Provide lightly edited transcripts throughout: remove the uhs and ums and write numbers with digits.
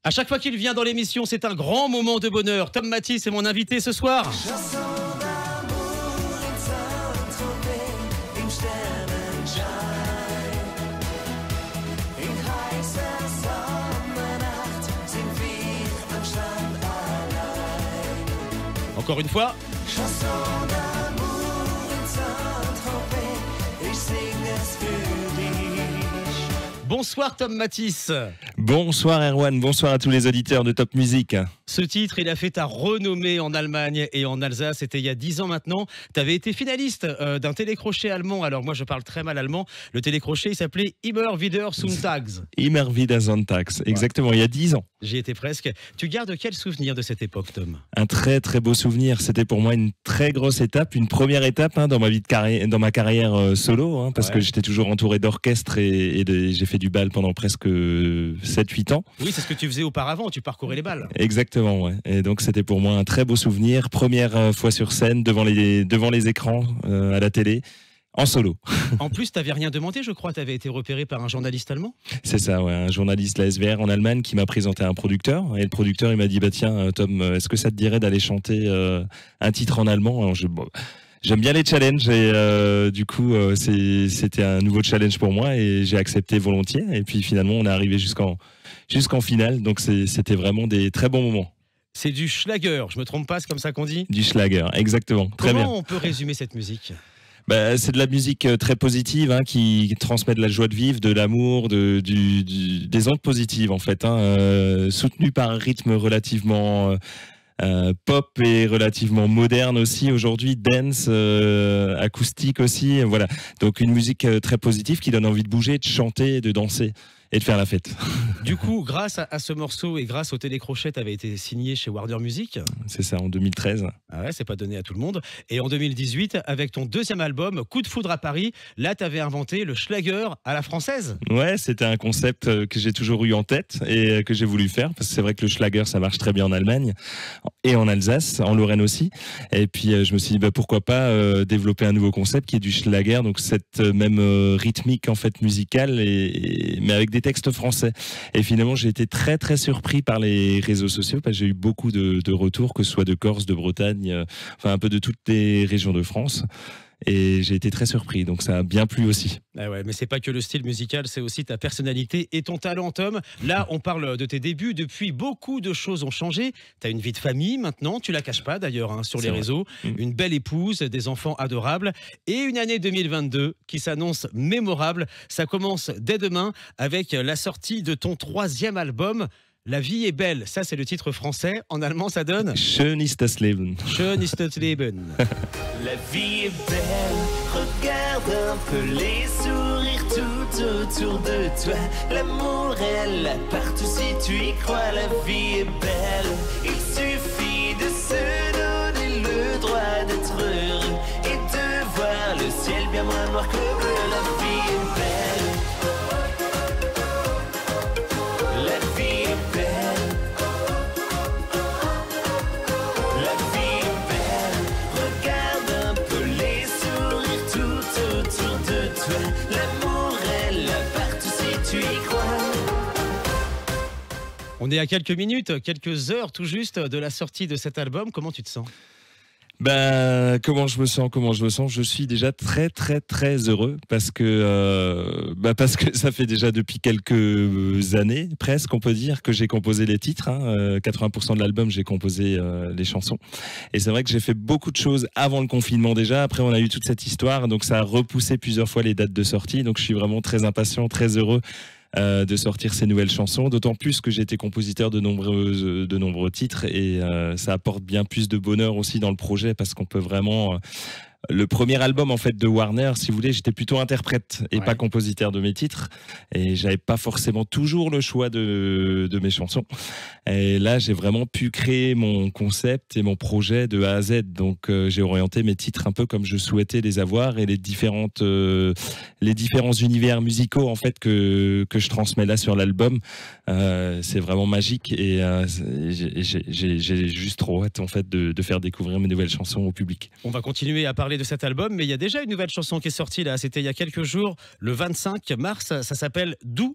À chaque fois qu'il vient dans l'émission, c'est un grand moment de bonheur. Tom Matisse est mon invité ce soir. Encore une fois. Bonsoir Tom Matisse. Bonsoir Erwan, bonsoir à tous les auditeurs de Top Music. Ce titre, il a fait ta renommée en Allemagne et en Alsace. C'était il y a 10 ans maintenant. Tu avais été finaliste d'un télécrochet allemand. Alors moi, je parle très mal allemand. Le télécrochet, il s'appelait Immer wieder Sonntags. Immer wieder Sonntags, exactement, il y a 10 ans. J'y étais presque. Tu gardes quel souvenir de cette époque, Tom? Un très très beau souvenir. C'était pour moi une très grosse étape, une première étape dans ma vie de carrière, dans ma carrière solo, parce que j'étais toujours entouré d'orchestre et j'ai fait du bal pendant presque 7-8 ans. Oui, c'est ce que tu faisais auparavant, tu parcourais les balles. Exactement, ouais. Et donc c'était pour moi un très beau souvenir. Première fois sur scène, devant les écrans, à la télé. En solo. En plus, tu n'avais rien demandé, je crois. Tu avais été repéré par un journaliste allemand. C'est ça, ouais, un journaliste de la SWR en Allemagne qui m'a présenté un producteur. Et le producteur, il m'a dit, bah tiens, Tom, est-ce que ça te dirait d'aller chanter un titre en allemand? Alors, j'aime bien les challenges et du coup, c'était un nouveau challenge pour moi et j'ai accepté volontiers. Et puis finalement, on est arrivé jusqu'en finale. Donc c'était vraiment des très bons moments. C'est du Schlager, je me trompe pas, c'est comme ça qu'on dit? Du Schlager, exactement. Très bien. Comment on peut résumer cette musique? C'est de la musique très positive qui transmet de la joie de vivre, de l'amour, des ondes positives en fait, soutenue par un rythme relativement pop et relativement moderne aussi aujourd'hui, dance, acoustique aussi, voilà. Donc une musique très positive qui donne envie de bouger, de chanter, de danser et de faire la fête. Du coup, grâce à ce morceau et grâce au télécrochet, tu avais été signé chez Warner Music. C'est ça, en 2013. Ah ouais, c'est pas donné à tout le monde. Et en 2018, avec ton deuxième album, Coup de foudre à Paris, là, tu avais inventé le Schlager à la française. Ouais, c'était un concept que j'ai toujours eu en tête et que j'ai voulu faire, parce que c'est vrai que le Schlager, ça marche très bien en Allemagne et en Alsace, en Lorraine aussi. Et puis, je me suis dit, pourquoi pas développer un nouveau concept qui est du Schlager, donc cette même rythmique en fait musicale, mais avec des textes français. Et finalement, j'ai été très très surpris par les réseaux sociaux parce que j'ai eu beaucoup de retours, que ce soit de Corse, de Bretagne, enfin un peu de toutes les régions de France. Et j'ai été très surpris, donc ça a bien plu aussi. Ah ouais, mais c'est pas que le style musical, c'est aussi ta personnalité et ton talent, Tom. Là, on parle de tes débuts. Depuis, beaucoup de choses ont changé. Tu as une vie de famille maintenant, tu la caches pas d'ailleurs sur les réseaux. Une belle épouse, des enfants adorables et une année 2022 qui s'annonce mémorable. Ça commence dès demain avec la sortie de ton 3e album. La vie est belle, ça c'est le titre français. En allemand, ça donne Schön ist das Leben. Schön ist das Leben. La vie est belle, regarde un peu les sourires tout autour de toi. L'amour est là partout si tu y crois. La vie est belle, il suffit de se donner le droit d'être heureux et de voir le ciel bien moins noir que bleu. La vie est belle. La vie est belle. La vie est belle. Regarde un peu les sourires tout autour de toi. L'amour est là partout si tu y crois. On est à quelques minutes, quelques heures tout juste de la sortie de cet album. Comment tu te sens? Comment je me sens? Je suis déjà très très très heureux parce que ça fait déjà depuis quelques années, presque on peut dire, que j'ai composé les titres. 80% de l'album, j'ai composé les chansons. Et c'est vrai que j'ai fait beaucoup de choses avant le confinement déjà. Après, on a eu toute cette histoire, donc ça a repoussé plusieurs fois les dates de sortie. Donc je suis vraiment très impatient, très heureux de sortir ces nouvelles chansons, d'autant plus que j'ai été compositeur de nombreux titres et ça apporte bien plus de bonheur aussi dans le projet parce qu'on peut vraiment le premier album en fait de Warner, si vous voulez, j'étais plutôt interprète et pas compositeur de mes titres et j'avais pas forcément toujours le choix de mes chansons. Et là, j'ai vraiment pu créer mon concept et mon projet de A à Z. Donc j'ai orienté mes titres un peu comme je souhaitais les avoir et les différents univers musicaux en fait que je transmets là sur l'album. C'est vraiment magique et j'ai juste trop hâte en fait de faire découvrir mes nouvelles chansons au public. On va continuer à parler de cet album, mais il y a déjà une nouvelle chanson qui est sortie là, c'était il y a quelques jours, le 25 mars, ça s'appelle Du.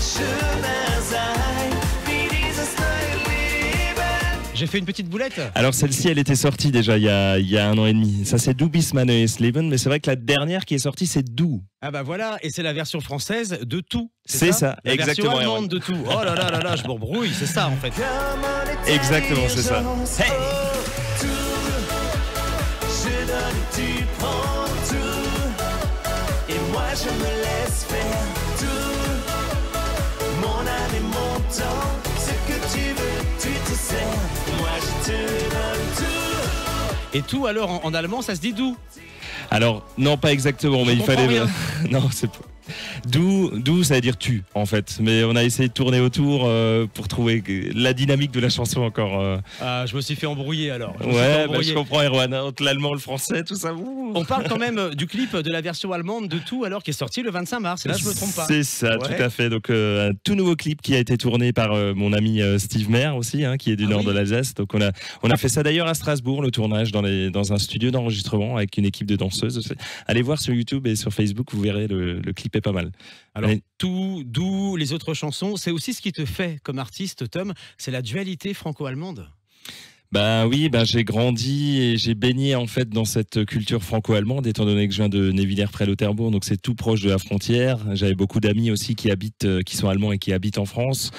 schöner sein, wie dieses neue Leben. J'ai fait une petite boulette. Alors celle-ci, elle était sortie déjà il y a 1 an et demi. Ça c'est Du bis mein neues Leben, mais c'est vrai que la dernière qui est sortie c'est Du. Ah bah voilà, et c'est la version française de Tout. C'est ça, la exactement. version allemande de Tout. Oh là là là là, je m'embrouille, c'est ça en fait. Exactement, c'est ça. Hey. Tout, je donne, tu prends tout, et moi je me laisse faire tout. Mon âme et mon temps, ce que tu veux, tu te sers. Moi je te donne tout. Et Tout alors en allemand ça se dit d'où? Alors non, pas exactement, mais il comprends fallait. rien. Non, c'est pas. D'où ça veut dire tu en fait, mais on a essayé de tourner autour pour trouver la dynamique de la chanson encore. Ah, je me suis fait embrouiller alors. Je me suis fait Ouais, bah, embrouiller. je comprends Erwan, entre l'allemand, le français, tout ça. Ouh. On parle quand même du clip de la version allemande de Tout alors qui est sorti le 25 mars. Et là je me trompe pas. C'est ça, Ouais. tout à fait. Donc un tout nouveau clip qui a été tourné par mon ami Steve Maire aussi, hein, qui est du nord oui. de l'Alsace. Donc on a fait ça d'ailleurs à Strasbourg, le tournage dans un studio d'enregistrement avec une équipe de danseuses. Allez voir sur YouTube et sur Facebook, vous verrez le clip est pas mal. Alors Allez. Tout, d'où les autres chansons, c'est aussi ce qui te fait comme artiste, Tom, c'est la dualité franco-allemande. Bah oui, j'ai grandi et j'ai baigné en fait dans cette culture franco-allemande, étant donné que je viens de Névillers près Lauterbourg, donc c'est tout proche de la frontière. J'avais beaucoup d'amis aussi qui sont allemands et qui habitent en France.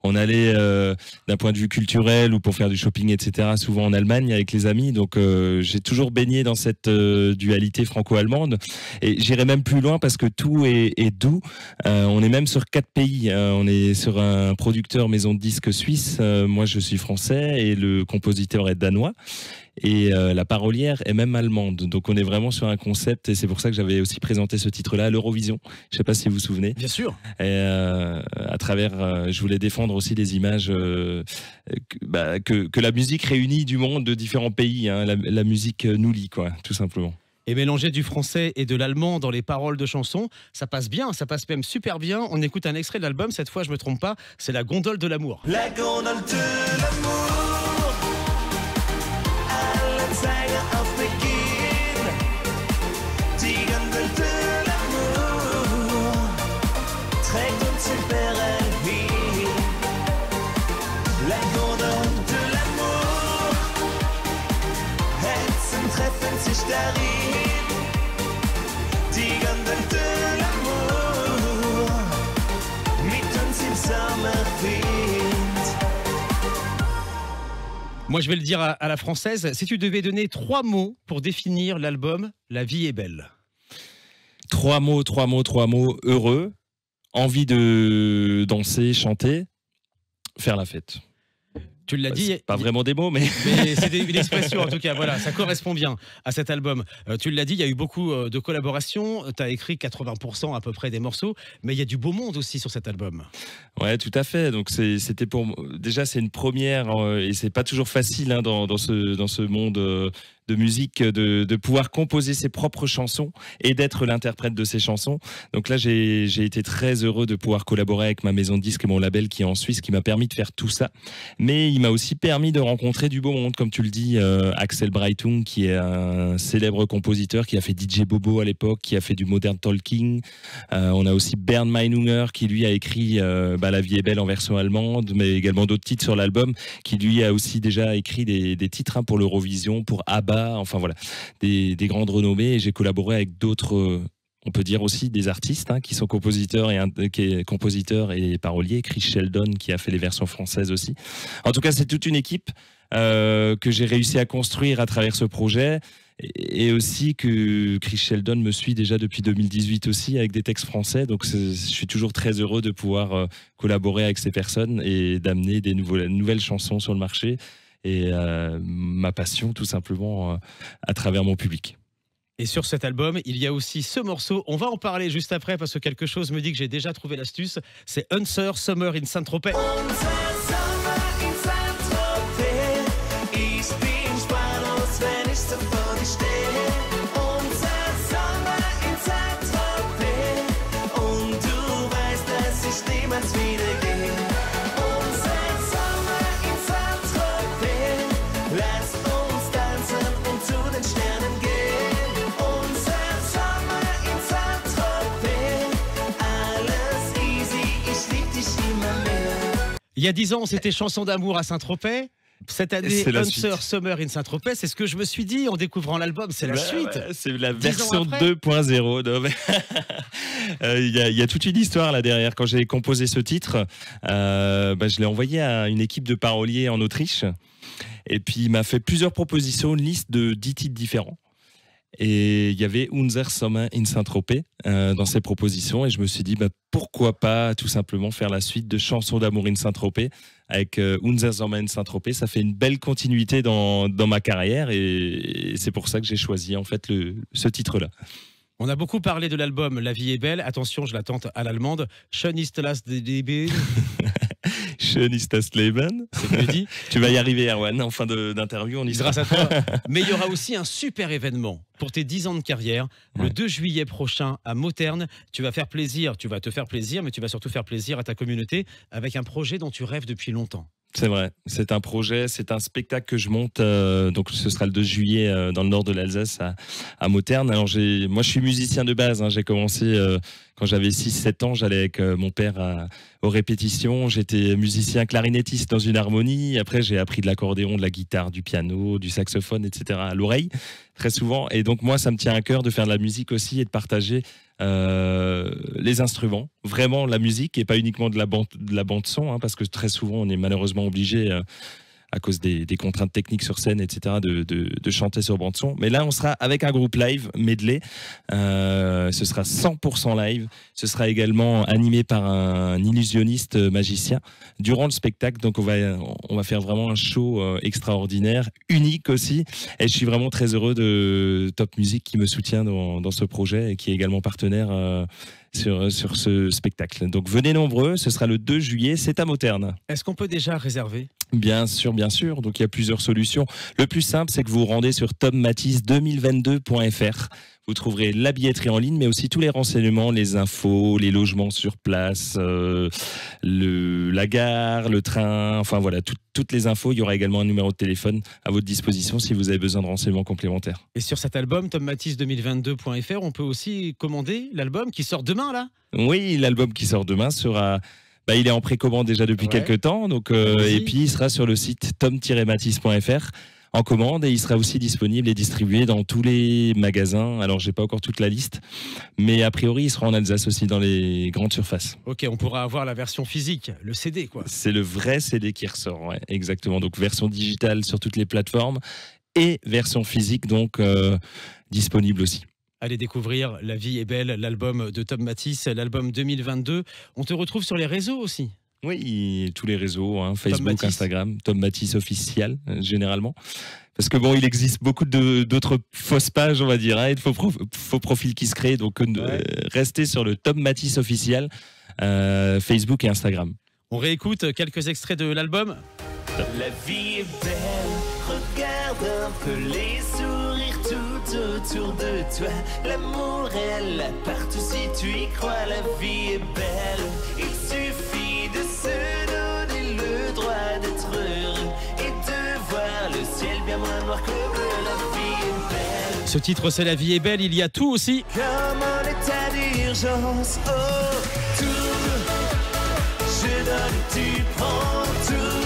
On allait d'un point de vue culturel ou pour faire du shopping, etc., souvent en Allemagne avec les amis. Donc j'ai toujours baigné dans cette dualité franco-allemande. Et j'irai même plus loin parce que Tout est doux. On est même sur 4 pays. On est sur un producteur maison de disques suisse. Moi, je suis français et le compositeur est danois. Et la parolière est même allemande. Donc on est vraiment sur un concept et c'est pour ça que j'avais aussi présenté ce titre-là à l'Eurovision. Je ne sais pas si vous vous souvenez. Bien sûr. Et à travers, je voulais défendre aussi des images que la musique réunit du monde de différents pays. Hein. La musique nous lie, quoi, tout simplement. Et mélanger du français et de l'allemand dans les paroles de chansons, ça passe bien, ça passe même super bien. On écoute un extrait de l'album, cette fois je me trompe pas, c'est La Gondole de l'amour. La gondole de l'amour, alle Zeiger auf Beginn. Die Gondel de l'amour trägt uns überall hin. La gondole de l'amour, Herzen treffen sich darin. Die Gondel de l'amour, mit uns im Sommerwind. Moi je vais le dire à la française, si tu devais donner 3 mots pour définir l'album La vie est belle. 3 mots, heureux, envie de danser, chanter, faire la fête. Tu l'as dit. C'est pas vraiment des mots, mais... Mais c'est une expression en tout cas, voilà, ça correspond bien à cet album. Tu l'as dit, il y a eu beaucoup de collaborations, tu as écrit 80% à peu près des morceaux, mais il y a du beau monde aussi sur cet album. Ouais, tout à fait. Donc c'était déjà c'est une première et c'est pas toujours facile hein, dans ce monde de musique de pouvoir composer ses propres chansons et d'être l'interprète de ces chansons. Donc là j'ai été très heureux de pouvoir collaborer avec ma maison de disques et mon label qui est en Suisse, qui m'a permis de faire tout ça. Mais il m'a aussi permis de rencontrer du beau monde, comme tu le dis, Axel Breitung qui est un célèbre compositeur qui a fait DJ Bobo à l'époque, qui a fait du modern talking. On a aussi Bernd Meinunger qui lui a écrit La vie est belle en version allemande, mais également d'autres titres sur l'album, qui lui a aussi déjà écrit des titres hein, pour l'Eurovision, pour ABBA, enfin voilà, des grandes renommées. Et j'ai collaboré avec d'autres, on peut dire aussi des artistes hein, qui sont compositeurs et paroliers. Chris Sheldon qui a fait les versions françaises aussi. En tout cas, c'est toute une équipe que j'ai réussi à construire à travers ce projet. Et aussi que Chris Sheldon me suit déjà depuis 2018 aussi avec des textes français, donc je suis toujours très heureux de pouvoir collaborer avec ces personnes et d'amener des nouvelles chansons sur le marché et ma passion tout simplement à travers mon public. Et sur cet album, il y a aussi ce morceau, on va en parler juste après parce que quelque chose me dit que j'ai déjà trouvé l'astuce, c'est Unser Summer in Saint-Tropez. Il y a 10 ans, c'était Chanson d'amour à Saint-Tropez. Cette année, Answer Summer in Saint-Tropez, c'est ce que je me suis dit en découvrant l'album, c'est la suite. Ouais, c'est la version 2.0. Il y a toute une histoire là derrière. Quand j'ai composé ce titre, je l'ai envoyé à une équipe de paroliers en Autriche. Et puis il m'a fait plusieurs propositions, une liste de 10 titres différents. Et il y avait Unser Sommer in Saint-Tropez dans ces propositions. Et je me suis dit, pourquoi pas tout simplement faire la suite de Chansons d'amour in Saint-Tropez avec Unser Sommer in Saint-Tropez. Ça fait une belle continuité dans ma carrière. Et c'est pour ça que j'ai choisi en fait ce titre-là. On a beaucoup parlé de l'album La vie est belle. Attention, je la tente à l'allemande. Schön ist das Leben. Schön ist das Leben. C'est mieux dit. Tu vas y arriver, Erwan, en fin d'interview. On y sera. Grâce à toi. Mais il y aura aussi un super événement pour tes 10 ans de carrière. Le 2 juillet prochain à Mauterne. Tu vas te faire plaisir, mais tu vas surtout faire plaisir à ta communauté avec un projet dont tu rêves depuis longtemps. C'est vrai, c'est un projet, c'est un spectacle que je monte, donc ce sera le 2 juillet dans le nord de l'Alsace à Mauterne. Alors moi je suis musicien de base, hein. J'ai commencé quand j'avais 6-7 ans, j'allais avec mon père aux répétitions, j'étais musicien clarinettiste dans une harmonie, après j'ai appris de l'accordéon, de la guitare, du piano, du saxophone, etc. à l'oreille, très souvent, et donc moi ça me tient à cœur de faire de la musique aussi et de partager les instruments, vraiment la musique et pas uniquement de la bande son, hein, parce que très souvent on est malheureusement obligé à cause des contraintes techniques sur scène, etc., de chanter sur bande son. Mais là, on sera avec un groupe live, medley. Ce sera 100% live. Ce sera également animé par un illusionniste magicien durant le spectacle. Donc, on va faire vraiment un show extraordinaire, unique aussi. Et je suis vraiment très heureux de Top Music qui me soutient dans ce projet et qui est également partenaire sur ce spectacle. Donc venez nombreux, ce sera le 2 juillet, c'est à Mauterne. Est-ce qu'on peut déjà réserver ? Bien sûr, bien sûr. Donc il y a plusieurs solutions. Le plus simple, c'est que vous vous rendez sur tommatisse2022.fr. Vous trouverez la billetterie en ligne, mais aussi tous les renseignements, les infos, les logements sur place, la gare, le train, enfin voilà, toutes les infos. Il y aura également un numéro de téléphone à votre disposition si vous avez besoin de renseignements complémentaires. Et sur cet album, tommatisse2022.fr, on peut aussi commander l'album qui sort demain, là ? Oui, l'album qui sort demain sera... il est en précommande déjà depuis quelques temps, donc, et puis il sera sur le site tom-matisse.fr en commande et il sera aussi disponible et distribué dans tous les magasins. Alors, j'ai pas encore toute la liste, mais a priori, il sera en Alsace aussi dans les grandes surfaces. Ok, on pourra avoir la version physique, le CD, quoi. C'est le vrai CD qui ressort, ouais, exactement. Donc, version digitale sur toutes les plateformes et version physique, donc disponible aussi. Allez découvrir La vie est belle, l'album de Tom Matisse, l'album 2022. On te retrouve sur les réseaux aussi. Oui, tous les réseaux, hein, Facebook, Instagram, Tom Matisse officiel, généralement. Parce que bon, il existe beaucoup d'autres fausses pages, on va dire, hein, et de faux profils qui se créent. Donc, restez sur le Tom Matisse officiel, Facebook et Instagram. On réécoute quelques extraits de l'album. La vie est belle, regarde un peu les sourires tout autour de toi. L'amour est là partout si tu y crois. La vie est belle, il suffit de se donner le droit d'être heureux et de voir le ciel bien moins noir que bleu. La vie est belle. Ce titre, c'est La vie est belle, il y a tout aussi. Comme en état d'urgence, oh, tout, je donne, tu prends tout.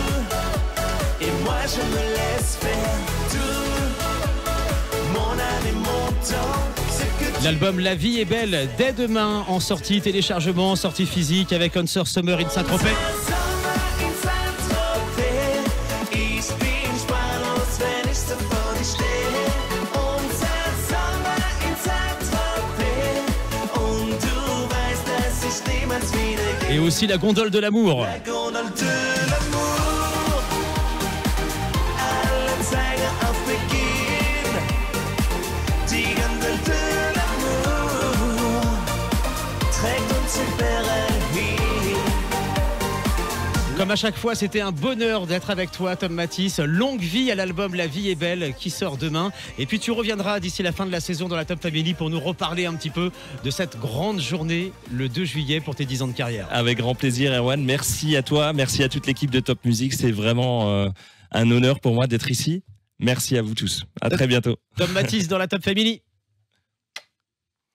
Et moi je me laisse faire tout, mon âme et mon temps. L'album La vie est belle, dès demain en sortie téléchargement, sortie physique avec Answer Summer in Saint-Tropez. Et aussi la gondole de l'amour. La gondole de l'amour. Comme à chaque fois, c'était un bonheur d'être avec toi, Tom Matisse. Longue vie à l'album La vie est belle qui sort demain. Et puis tu reviendras d'ici la fin de la saison dans la Top Family pour nous reparler un petit peu de cette grande journée le 2 juillet pour tes 10 ans de carrière. Avec grand plaisir, Erwan. Merci à toi, merci à toute l'équipe de Top Music. C'est vraiment un honneur pour moi d'être ici. Merci à vous tous. À très bientôt. Tom Matisse dans la Top Family.